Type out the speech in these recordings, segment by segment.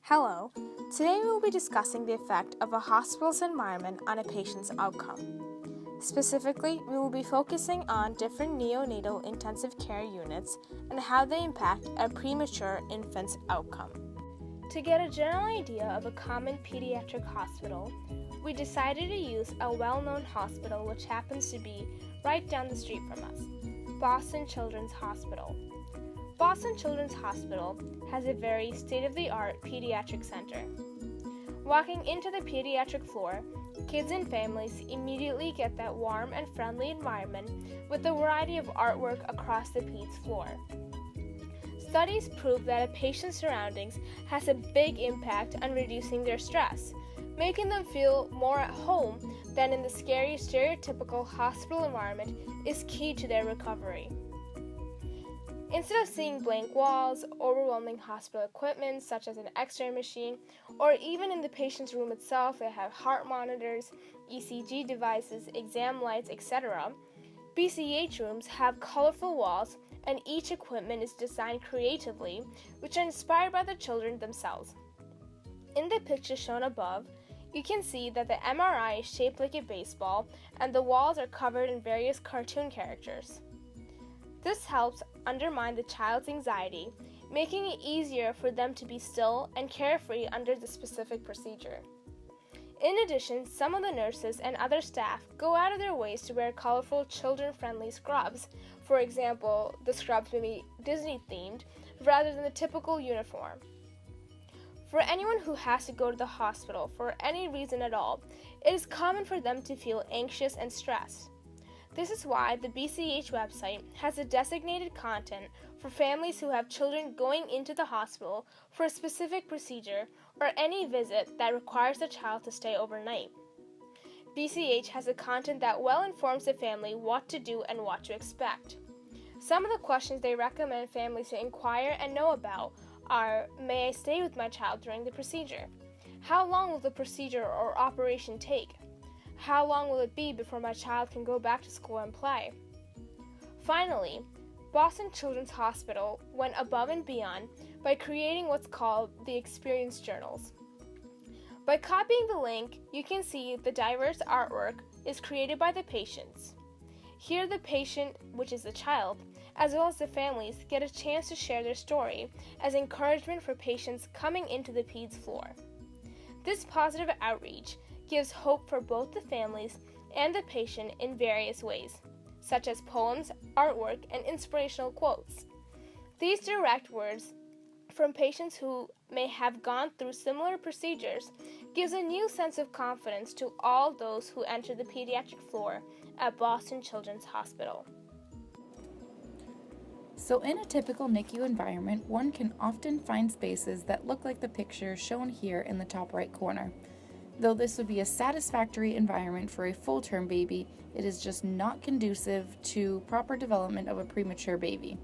Hello. Today we will be discussing the effect of a hospital's environment on a patient's outcome. Specifically, we will be focusing on different neonatal intensive care units and how they impact a premature infant's outcome. To get a general idea of a common pediatric hospital, we decided to use a well-known hospital which happens to be right down the street from us, Boston Children's Hospital. Boston Children's Hospital has a very state-of-the-art pediatric center. Walking into the pediatric floor, kids and families immediately get that warm and friendly environment with a variety of artwork across the peds floor. Studies prove that a patient's surroundings has a big impact on reducing their stress, making them feel more at home than in the scary stereotypical hospital environment is key to their recovery. Instead of seeing blank walls, overwhelming hospital equipment such as an X-ray machine, or even in the patient's room itself they have heart monitors, ECG devices, exam lights, etc., BCH rooms have colorful walls and each equipment is designed creatively, which are inspired by the children themselves. In the picture shown above, you can see that the MRI is shaped like a baseball and the walls are covered in various cartoon characters. This helps undermine the child's anxiety, making it easier for them to be still and carefree under the specific procedure. In addition, some of the nurses and other staff go out of their ways to wear colorful children-friendly scrubs. For example, the scrubs may be Disney-themed rather than the typical uniform. For anyone who has to go to the hospital for any reason at all, it is common for them to feel anxious and stressed. This is why the BCH website has a designated content for families who have children going into the hospital for a specific procedure or any visit that requires the child to stay overnight. BCH has a content that well informs the family what to do and what to expect. Some of the questions they recommend families to inquire and know about are: may I stay with my child during the procedure? How long will the procedure or operation take? How long will it be before my child can go back to school and play? Finally, Boston Children's Hospital went above and beyond by creating what's called the Experience Journals. By copying the link, you can see the diverse artwork is created by the patients. Here the patient, which is the child, as well as the families, get a chance to share their story as encouragement for patients coming into the peds floor. This positive outreach gives hope for both the families and the patient in various ways, such as poems, artwork, and inspirational quotes. These direct words from patients who may have gone through similar procedures gives a new sense of confidence to all those who enter the pediatric floor at Boston Children's Hospital. So in a typical NICU environment, one can often find spaces that look like the picture shown here in the top right corner. Though this would be a satisfactory environment for a full-term baby, it is just not conducive to proper development of a premature baby.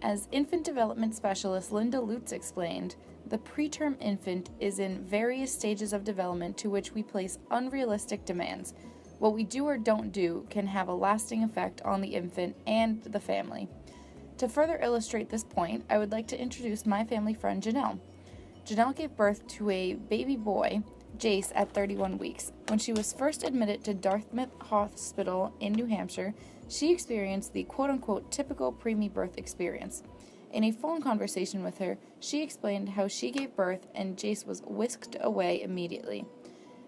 As infant development specialist Linda Lutz explained, the preterm infant is in various stages of development to which we place unrealistic demands. What we do or don't do can have a lasting effect on the infant and the family. To further illustrate this point, I would like to introduce my family friend Janelle. Janelle gave birth to a baby boy, Jace, at 31 weeks. When she was first admitted to Dartmouth Hospital in New Hampshire, she experienced the quote-unquote typical preemie birth experience. In a phone conversation with her, she explained how she gave birth and Jace was whisked away immediately.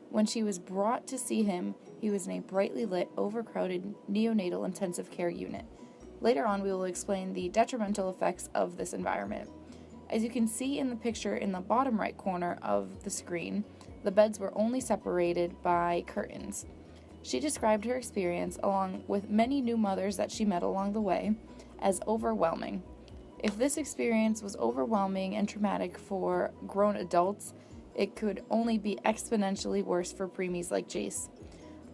When she was brought to see him, he was in a brightly lit, overcrowded neonatal intensive care unit. Later on, we will explain the detrimental effects of this environment. As you can see in the picture in the bottom right corner of the screen, the beds were only separated by curtains. She described her experience, along with many new mothers that she met along the way, as overwhelming. If this experience was overwhelming and traumatic for grown adults, it could only be exponentially worse for preemies like Jace.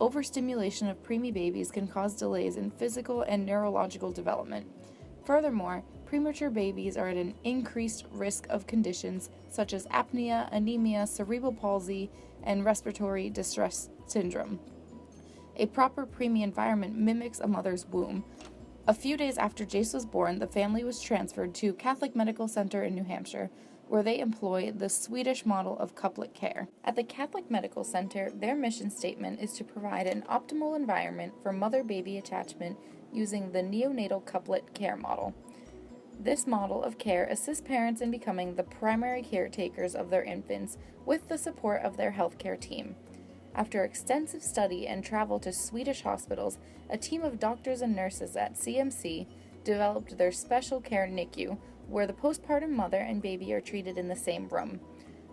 Overstimulation of preemie babies can cause delays in physical and neurological development. Furthermore, premature babies are at an increased risk of conditions such as apnea, anemia, cerebral palsy, and respiratory distress syndrome. A proper preemie environment mimics a mother's womb. A few days after Jace was born, the family was transferred to Catholic Medical Center in New Hampshire, where they employ the Swedish model of couplet care. At the Catholic Medical Center, their mission statement is to provide an optimal environment for mother-baby attachment using the neonatal couplet care model. This model of care assists parents in becoming the primary caretakers of their infants with the support of their healthcare team. After extensive study and travel to Swedish hospitals, a team of doctors and nurses at CMC developed their special care NICU, where the postpartum mother and baby are treated in the same room.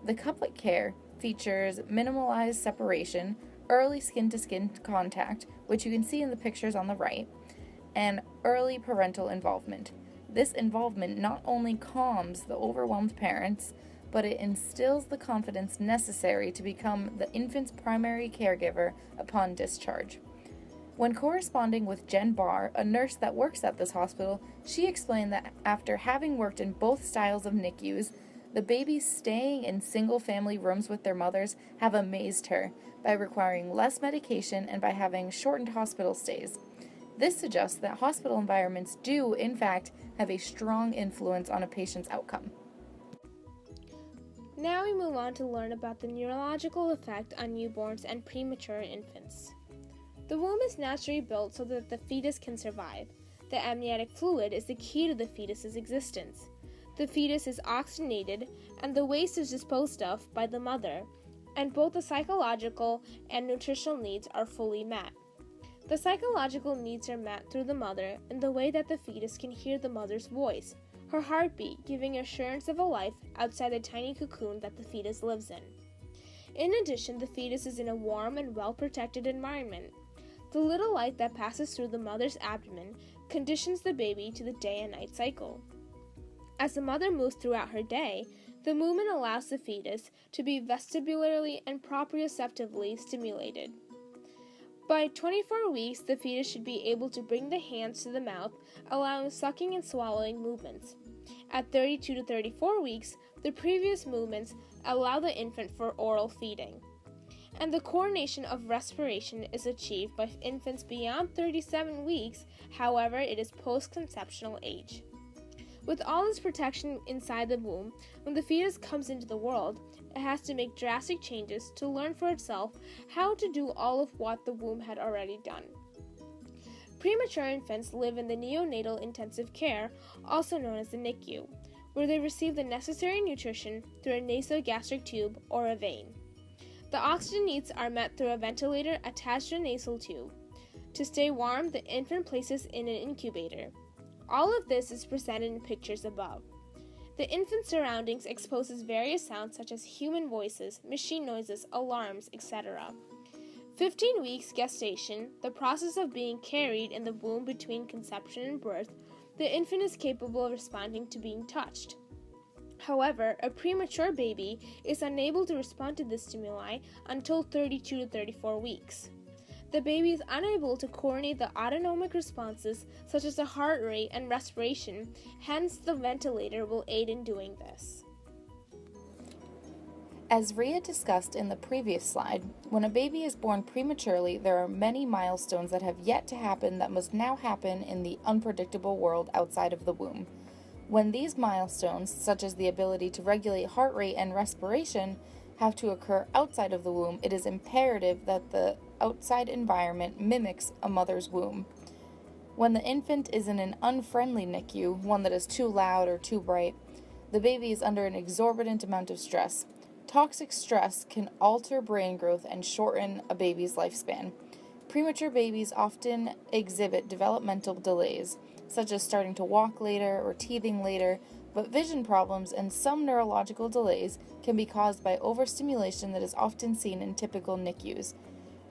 The couplet care features minimalized separation, early skin-to-skin contact, which you can see in the pictures on the right, and early parental involvement. This involvement not only calms the overwhelmed parents, but it instills the confidence necessary to become the infant's primary caregiver upon discharge. When corresponding with Jen Barr, a nurse that works at this hospital, she explained that after having worked in both styles of NICUs, the babies staying in single-family rooms with their mothers have amazed her by requiring less medication and by having shortened hospital stays. This suggests that hospital environments do, in fact, have a strong influence on a patient's outcome. Now we move on to learn about the neurological effect on newborns and premature infants. The womb is naturally built so that the fetus can survive. The amniotic fluid is the key to the fetus's existence. The fetus is oxygenated and the waste is disposed of by the mother, and both the psychological and nutritional needs are fully met. The psychological needs are met through the mother in the way that the fetus can hear the mother's voice, her heartbeat giving assurance of a life outside the tiny cocoon that the fetus lives in. In addition, the fetus is in a warm and well-protected environment. The little light that passes through the mother's abdomen conditions the baby to the day and night cycle. As the mother moves throughout her day, the movement allows the fetus to be vestibularly and proprioceptively stimulated. By 24 weeks, the fetus should be able to bring the hands to the mouth, allowing sucking and swallowing movements. At 32 to 34 weeks, the previous movements allow the infant for oral feeding. And the coordination of respiration is achieved by infants beyond 37 weeks, however, it is post-conceptional age. With all this protection inside the womb, when the fetus comes into the world, it has to make drastic changes to learn for itself how to do all of what the womb had already done. Premature infants live in the neonatal intensive care, also known as the NICU, where they receive the necessary nutrition through a nasogastric tube or a vein. The oxygen needs are met through a ventilator attached to a nasal tube. To stay warm, the infant places in an incubator. All of this is presented in pictures above. The infant's surroundings exposes various sounds such as human voices, machine noises, alarms, etc. 15 weeks gestation, the process of being carried in the womb between conception and birth, the infant is capable of responding to being touched. However, a premature baby is unable to respond to this stimuli until 32 to 34 weeks. The baby is unable to coordinate the autonomic responses such as the heart rate and respiration, hence the ventilator will aid in doing this. As Rhea discussed in the previous slide, when a baby is born prematurely, there are many milestones that have yet to happen that must now happen in the unpredictable world outside of the womb. When these milestones, such as the ability to regulate heart rate and respiration, have to occur outside of the womb, it is imperative that the outside environment mimics a mother's womb. When the infant is in an unfriendly NICU, one that is too loud or too bright, the baby is under an exorbitant amount of stress. Toxic stress can alter brain growth and shorten a baby's lifespan. Premature babies often exhibit developmental delays, such as starting to walk later or teething later, but vision problems and some neurological delays can be caused by overstimulation that is often seen in typical NICUs.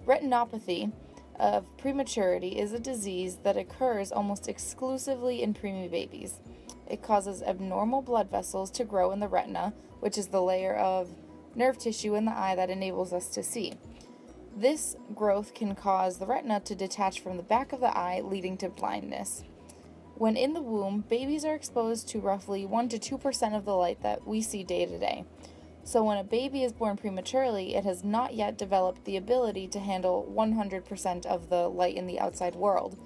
Retinopathy of prematurity is a disease that occurs almost exclusively in preemie babies. It causes abnormal blood vessels to grow in the retina, which is the layer of nerve tissue in the eye that enables us to see. This growth can cause the retina to detach from the back of the eye, leading to blindness. When in the womb, babies are exposed to roughly 1 to 2% of the light that we see day to day. So when a baby is born prematurely, it has not yet developed the ability to handle 100% of the light in the outside world.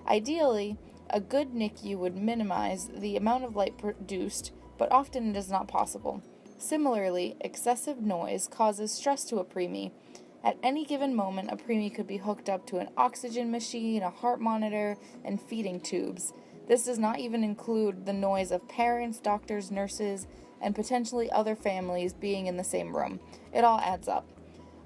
Ideally, a good NICU would minimize the amount of light produced but often it is not possible. Similarly, excessive noise causes stress to a preemie. At any given moment, a preemie could be hooked up to an oxygen machine, a heart monitor, and feeding tubes. This does not even include the noise of parents, doctors, nurses, and potentially other families being in the same room. It all adds up.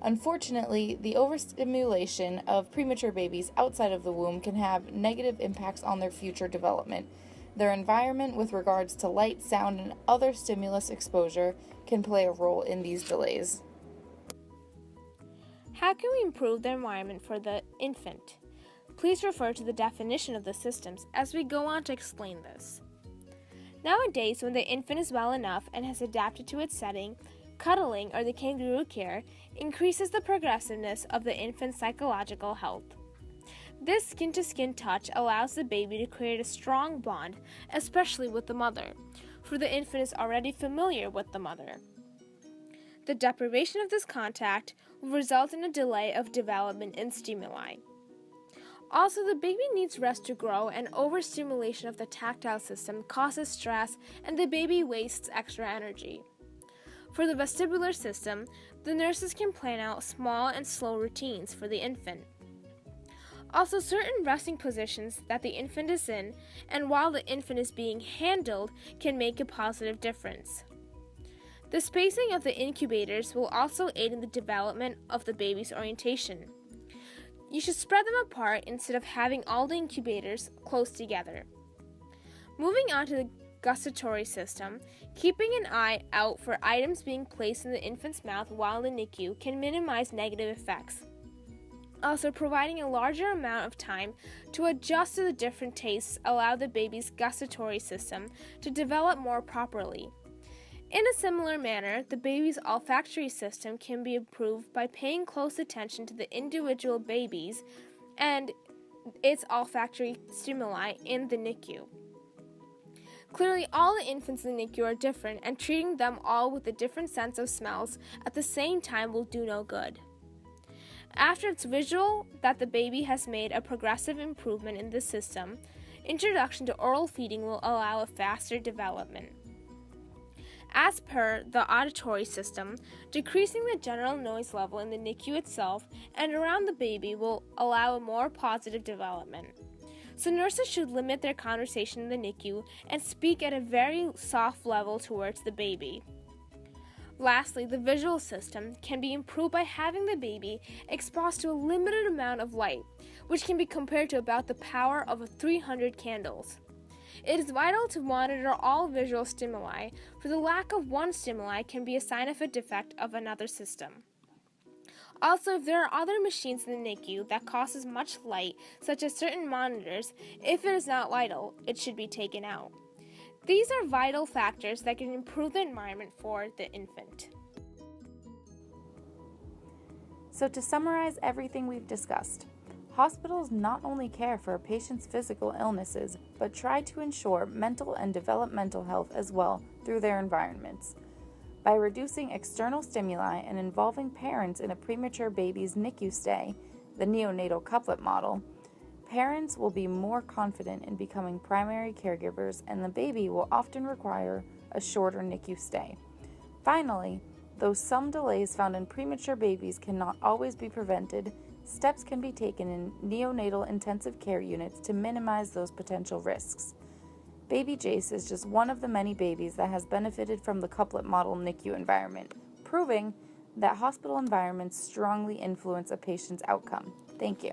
Unfortunately, the overstimulation of premature babies outside of the womb can have negative impacts on their future development. Their environment with regards to light, sound, and other stimulus exposure can play a role in these delays. How can we improve the environment for the infant? Please refer to the definition of the systems as we go on to explain this. Nowadays, when the infant is well enough and has adapted to its setting, cuddling or the kangaroo care increases the progressiveness of the infant's psychological health. This skin-to-skin touch allows the baby to create a strong bond, especially with the mother, for the infant is already familiar with the mother. The deprivation of this contact will result in a delay of development and stimuli. Also, the baby needs rest to grow, and overstimulation of the tactile system causes stress and the baby wastes extra energy. For the vestibular system, the nurses can plan out small and slow routines for the infant. Also, certain resting positions that the infant is in and while the infant is being handled can make a positive difference. The spacing of the incubators will also aid in the development of the baby's orientation. You should spread them apart instead of having all the incubators close together. Moving on to the gustatory system, keeping an eye out for items being placed in the infant's mouth while in the NICU can minimize negative effects. Also, providing a larger amount of time to adjust to the different tastes allow the baby's gustatory system to develop more properly. In a similar manner, the baby's olfactory system can be improved by paying close attention to the individual babies and its olfactory stimuli in the NICU. Clearly, all the infants in the NICU are different, and treating them all with a different sense of smells at the same time will do no good. After it's visual that the baby has made a progressive improvement in the system, introduction to oral feeding will allow a faster development. As per the auditory system, decreasing the general noise level in the NICU itself and around the baby will allow a more positive development. So nurses should limit their conversation in the NICU and speak at a very soft level towards the baby. Lastly, the visual system can be improved by having the baby exposed to a limited amount of light, which can be compared to about the power of 300 candles. It is vital to monitor all visual stimuli, for the lack of one stimuli can be a sign of a defect of another system. Also, if there are other machines in the NICU that causes much light, such as certain monitors, if it is not vital, it should be taken out. These are vital factors that can improve the environment for the infant. So to summarize everything we've discussed, hospitals not only care for a patient's physical illnesses, but try to ensure mental and developmental health as well through their environments. By reducing external stimuli and involving parents in a premature baby's NICU stay, the neonatal couplet model, parents will be more confident in becoming primary caregivers, and the baby will often require a shorter NICU stay. Finally, though some delays found in premature babies cannot always be prevented, steps can be taken in neonatal intensive care units to minimize those potential risks. Baby Jace is just one of the many babies that has benefited from the couplet model NICU environment, proving that hospital environments strongly influence a patient's outcome. Thank you.